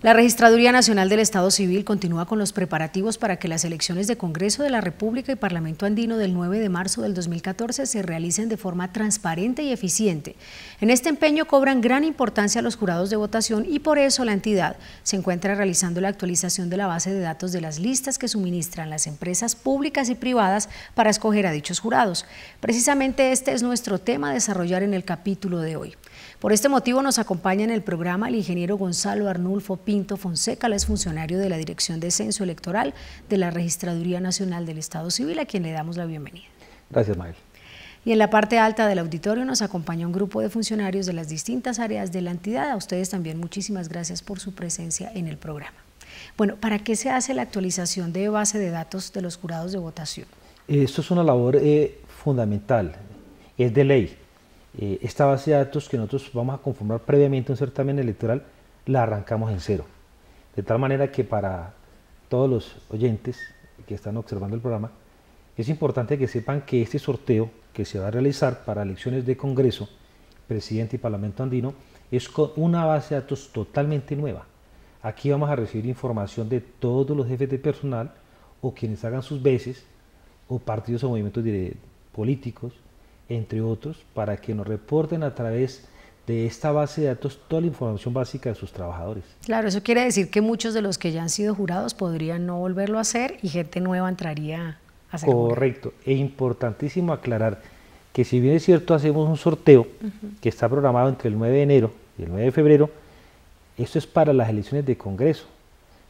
La Registraduría Nacional del Estado Civil continúa con los preparativos para que las elecciones de Congreso de la República y Parlamento Andino del 9 de marzo del 2014 se realicen de forma transparente y eficiente. En este empeño cobran gran importancia los jurados de votación y por eso la entidad se encuentra realizando la actualización de la base de datos de las listas que suministran las empresas públicas y privadas para escoger a dichos jurados. Precisamente este es nuestro tema a desarrollar en el capítulo de hoy. Por este motivo nos acompaña en el programa el ingeniero Gonzalo Arnulfo Pinto Fonseca, él es funcionario de la Dirección de Censo Electoral de la Registraduría Nacional del Estado Civil, a quien le damos la bienvenida. Gracias, Mael. Y en la parte alta del auditorio nos acompaña un grupo de funcionarios de las distintas áreas de la entidad. A ustedes también muchísimas gracias por su presencia en el programa. Bueno, ¿para qué se hace la actualización de base de datos de los jurados de votación? Esto es una labor fundamental, es de ley. Esta base de datos que nosotros vamos a conformar previamente un certamen electoral, la arrancamos en cero. De tal manera que para todos los oyentes que están observando el programa, es importante que sepan que este sorteo que se va a realizar para elecciones de Congreso, Presidente y Parlamento Andino, es con una base de datos totalmente nueva. Aquí vamos a recibir información de todos los jefes de personal o quienes hagan sus veces, o partidos o movimientos políticos, entre otros, para que nos reporten a través de esta base de datos toda la información básica de sus trabajadores. Claro, eso quiere decir que muchos de los que ya han sido jurados podrían no volverlo a hacer y gente nueva entraría a ser jurado. Correcto, es importantísimo aclarar que si bien es cierto hacemos un sorteo que está programado entre el 9 de enero y el 9 de febrero, esto es para las elecciones de Congreso,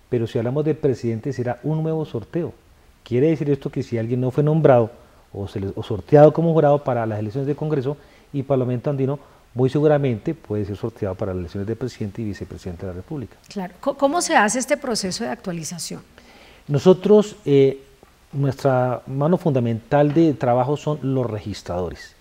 pero si hablamos de presidente será un nuevo sorteo. Quiere decir esto que si alguien no fue nombrado o sorteado como jurado para las elecciones de Congreso y Parlamento Andino, muy seguramente puede ser sorteado para las elecciones de presidente y vicepresidente de la República. Claro. ¿Cómo se hace este proceso de actualización? Nosotros, nuestra mano fundamental de trabajo son los registradores.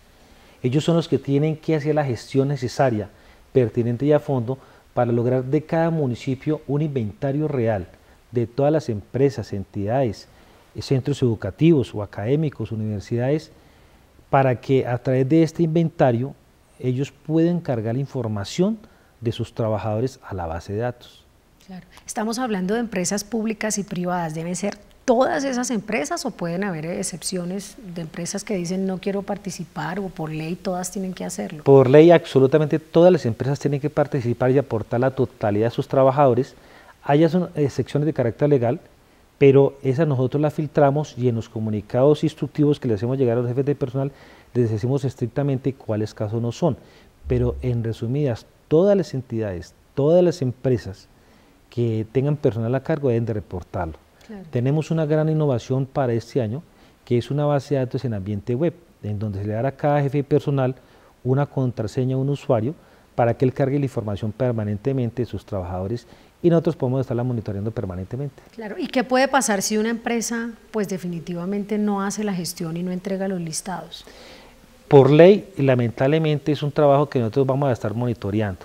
Ellos son los que tienen que hacer la gestión necesaria, pertinente y a fondo, para lograr de cada municipio un inventario real de todas las empresas, entidades, centros educativos o académicos, universidades, para que a través de este inventario ellos puedan cargar la información de sus trabajadores a la base de datos. Claro. Estamos hablando de empresas públicas y privadas, ¿deben ser todas esas empresas o pueden haber excepciones de empresas que dicen no quiero participar o por ley todas tienen que hacerlo? Por ley absolutamente todas las empresas tienen que participar y aportar la totalidad de sus trabajadores. Hay excepciones de carácter legal, pero esas nosotros las filtramos y en los comunicados instructivos que le hacemos llegar a los jefes de personal les decimos estrictamente cuáles casos no son. Pero en resumidas, todas las entidades, todas las empresas que tengan personal a cargo deben de reportarlo. Claro. Tenemos una gran innovación para este año, que es una base de datos en ambiente web, en donde se le dará a cada jefe de personal una contraseña a un usuario para que él cargue la información permanentemente de sus trabajadores y nosotros podemos estarla monitoreando permanentemente. Claro, ¿y qué puede pasar si una empresa pues definitivamente no hace la gestión y no entrega los listados? Por ley, lamentablemente es un trabajo que nosotros vamos a estar monitoreando,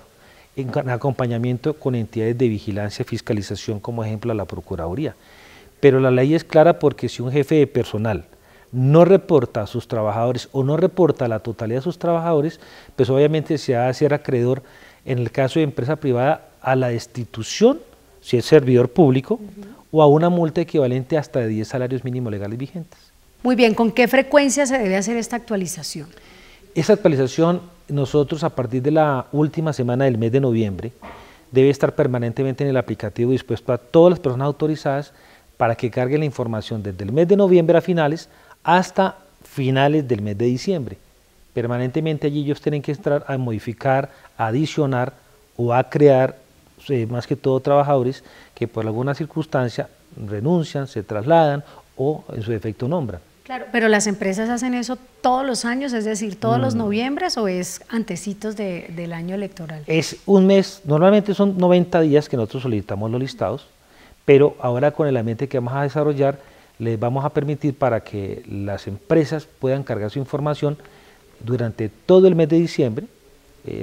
en acompañamiento con entidades de vigilancia y fiscalización, como ejemplo la Procuraduría. Pero la ley es clara porque si un jefe de personal no reporta a sus trabajadores o no reporta la totalidad de sus trabajadores, pues obviamente se va a hacer acreedor, en el caso de empresa privada, a la destitución, si es servidor público, o a una multa equivalente hasta de 10 salarios mínimos legales vigentes. Muy bien, ¿con qué frecuencia se debe hacer esta actualización? Esta actualización, nosotros a partir de la última semana del mes de noviembre, debe estar permanentemente en el aplicativo dispuesto a todas las personas autorizadas para que carguen la información desde el mes de noviembre a finales hasta finales del mes de diciembre. Permanentemente allí ellos tienen que entrar a modificar, a adicionar o a crear, más que todo trabajadores que por alguna circunstancia renuncian, se trasladan o en su defecto nombran. Claro, pero las empresas hacen eso todos los años, es decir, todos los noviembres o es antecitos del año electoral. Es un mes, normalmente son 90 días que nosotros solicitamos los listados, pero ahora con el ambiente que vamos a desarrollar les vamos a permitir para que las empresas puedan cargar su información durante todo el mes de diciembre,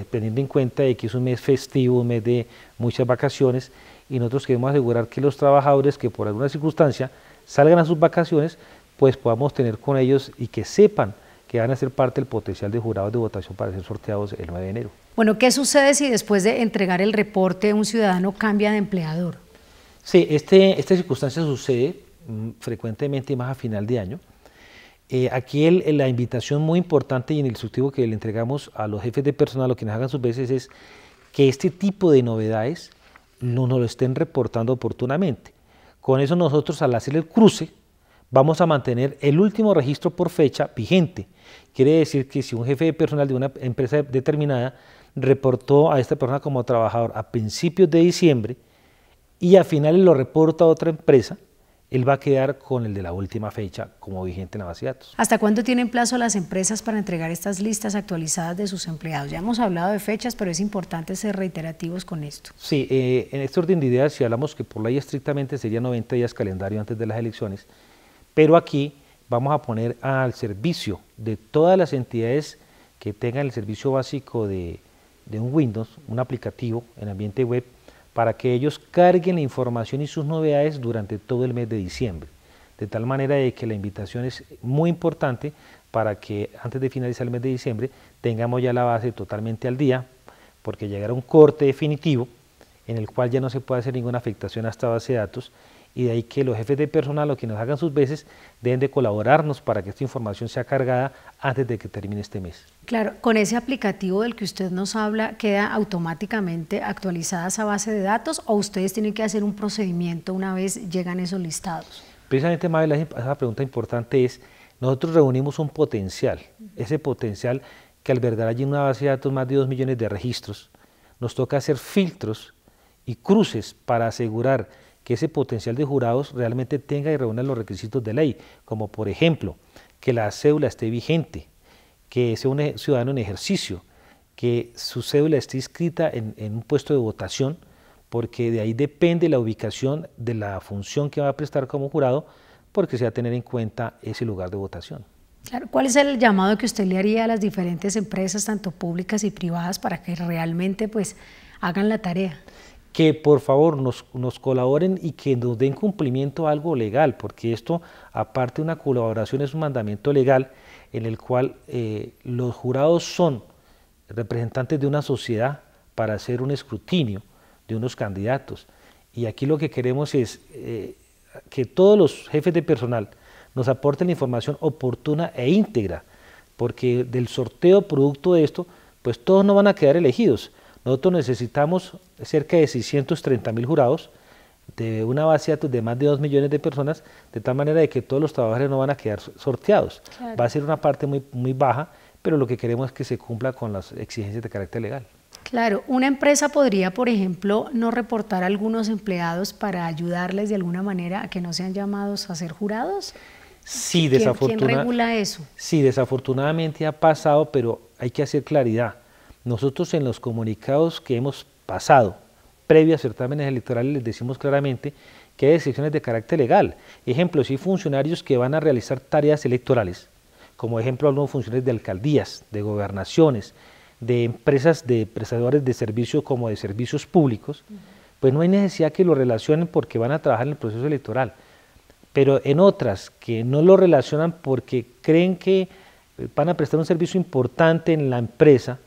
teniendo en cuenta de que es un mes festivo, un mes de muchas vacaciones, y nosotros queremos asegurar que los trabajadores que por alguna circunstancia salgan a sus vacaciones, pues podamos tener con ellos y que sepan que van a ser parte del potencial de jurados de votación para ser sorteados el 9 de enero. Bueno, ¿qué sucede si después de entregar el reporte un ciudadano cambia de empleador? Sí, esta circunstancia sucede frecuentemente y más a final de año. Aquí la invitación muy importante y en el instructivo que le entregamos a los jefes de personal, lo que nos hagan sus veces, es que este tipo de novedades no nos lo estén reportando oportunamente. Con eso nosotros, al hacer el cruce, vamos a mantener el último registro por fecha vigente. Quiere decir que si un jefe de personal de una empresa determinada reportó a esta persona como trabajador a principios de diciembre y a finales lo reporta a otra empresa, él va a quedar con el de la última fecha como vigente en la base de datos. ¿Hasta cuándo tienen plazo las empresas para entregar estas listas actualizadas de sus empleados? Ya hemos hablado de fechas, pero es importante ser reiterativos con esto. Sí, en este orden de ideas, si hablamos que por ley estrictamente sería 90 días calendario antes de las elecciones, pero aquí vamos a poner al servicio de todas las entidades que tengan el servicio básico de un Windows, un aplicativo en ambiente web, para que ellos carguen la información y sus novedades durante todo el mes de diciembre, de tal manera de que la invitación es muy importante para que antes de finalizar el mes de diciembre tengamos ya la base totalmente al día, porque llegará un corte definitivo en el cual ya no se puede hacer ninguna afectación a esta base de datos, y de ahí que los jefes de personal o quienes hagan sus veces deben de colaborarnos para que esta información sea cargada antes de que termine este mes. Claro, con ese aplicativo del que usted nos habla, ¿queda automáticamente actualizada esa base de datos o ustedes tienen que hacer un procedimiento una vez llegan esos listados? Precisamente, Mabel, esa pregunta importante es, nosotros reunimos un potencial, ese potencial que albergará allí en una base de datos más de 2 millones de registros, nos toca hacer filtros y cruces para asegurar que ese potencial de jurados realmente tenga y reúna los requisitos de ley, como por ejemplo, que la cédula esté vigente, que sea un ciudadano en ejercicio, que su cédula esté inscrita en un puesto de votación, porque de ahí depende la ubicación de la función que va a prestar como jurado, porque se va a tener en cuenta ese lugar de votación. Claro, ¿cuál es el llamado que usted le haría a las diferentes empresas, tanto públicas y privadas, para que realmente pues hagan la tarea? Que por favor nos colaboren y que nos den cumplimiento a algo legal, porque esto, aparte de una colaboración, es un mandamiento legal en el cual los jurados son representantes de una sociedad para hacer un escrutinio de unos candidatos. Y aquí lo que queremos es que todos los jefes de personal nos aporten la información oportuna e íntegra, porque del sorteo producto de esto, pues todos no van a quedar elegidos. Nosotros necesitamos cerca de 630.000 jurados de una base de datos de más de 2 millones de personas, de tal manera de que todos los trabajadores no van a quedar sorteados. Claro. Va a ser una parte muy baja, pero lo que queremos es que se cumpla con las exigencias de carácter legal. Claro, una empresa podría, por ejemplo, no reportar a algunos empleados para ayudarles de alguna manera a que no sean llamados a ser jurados. Sí, ¿Quién regula eso? Sí, desafortunadamente ha pasado, pero hay que hacer claridad. Nosotros en los comunicados que hemos pasado, previo a certámenes electorales, les decimos claramente que hay excepciones de carácter legal. Ejemplo, si hay funcionarios que van a realizar tareas electorales, como ejemplo algunos funcionarios de alcaldías, de gobernaciones, de empresas de prestadores de servicios como de servicios públicos, pues no hay necesidad que lo relacionen porque van a trabajar en el proceso electoral. Pero en otras que no lo relacionan porque creen que van a prestar un servicio importante en la empresa,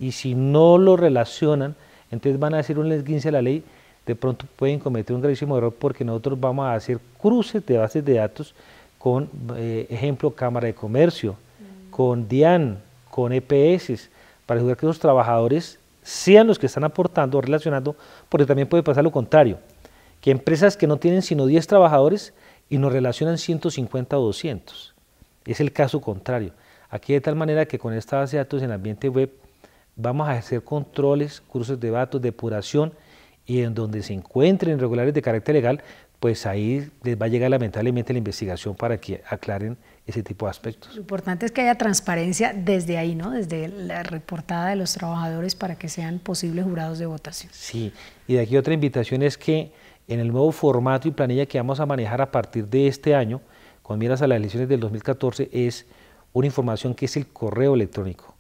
y si no lo relacionan, entonces van a hacer un esguince a la ley, de pronto pueden cometer un gravísimo error porque nosotros vamos a hacer cruces de bases de datos con, ejemplo, Cámara de Comercio, con DIAN, con EPS, para asegurar que esos trabajadores sean los que están aportando o relacionando, porque también puede pasar lo contrario, que empresas que no tienen sino 10 trabajadores y nos relacionan 150 o 200. Es el caso contrario. Aquí de tal manera que con esta base de datos en ambiente web vamos a hacer controles, cruces de datos, depuración, y en donde se encuentren irregularidades de carácter legal, pues ahí les va a llegar lamentablemente la investigación para que aclaren ese tipo de aspectos. Lo importante es que haya transparencia desde ahí, ¿no? Desde la reportada de los trabajadores para que sean posibles jurados de votación. Sí, y de aquí otra invitación es que en el nuevo formato y planilla que vamos a manejar a partir de este año, con miras a las elecciones del 2014, es una información que es el correo electrónico,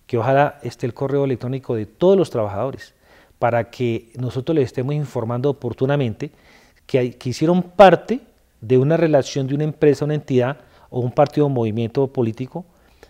que ojalá esté el correo electrónico de todos los trabajadores, para que nosotros les estemos informando oportunamente que hicieron parte de una relación de una empresa, una entidad o un partido o movimiento político,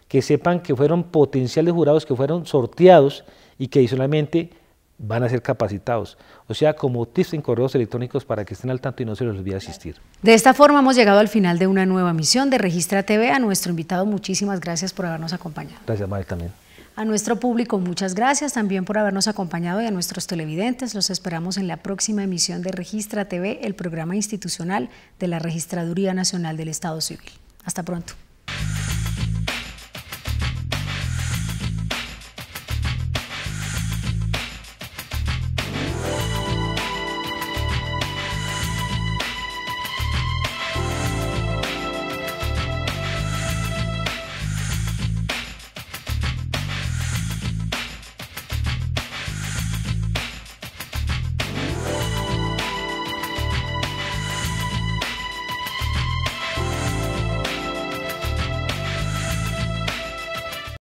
que sepan que fueron potenciales jurados que fueron sorteados y que adicionalmente van a ser capacitados. O sea, como tips en correos electrónicos para que estén al tanto y no se les olvide asistir. De esta forma hemos llegado al final de una nueva emisión de Registra TV. A nuestro invitado, muchísimas gracias por habernos acompañado. Gracias, Mari, también. A nuestro público, muchas gracias también por habernos acompañado, y a nuestros televidentes los esperamos en la próxima emisión de Registra TV, el programa institucional de la Registraduría Nacional del Estado Civil. Hasta pronto.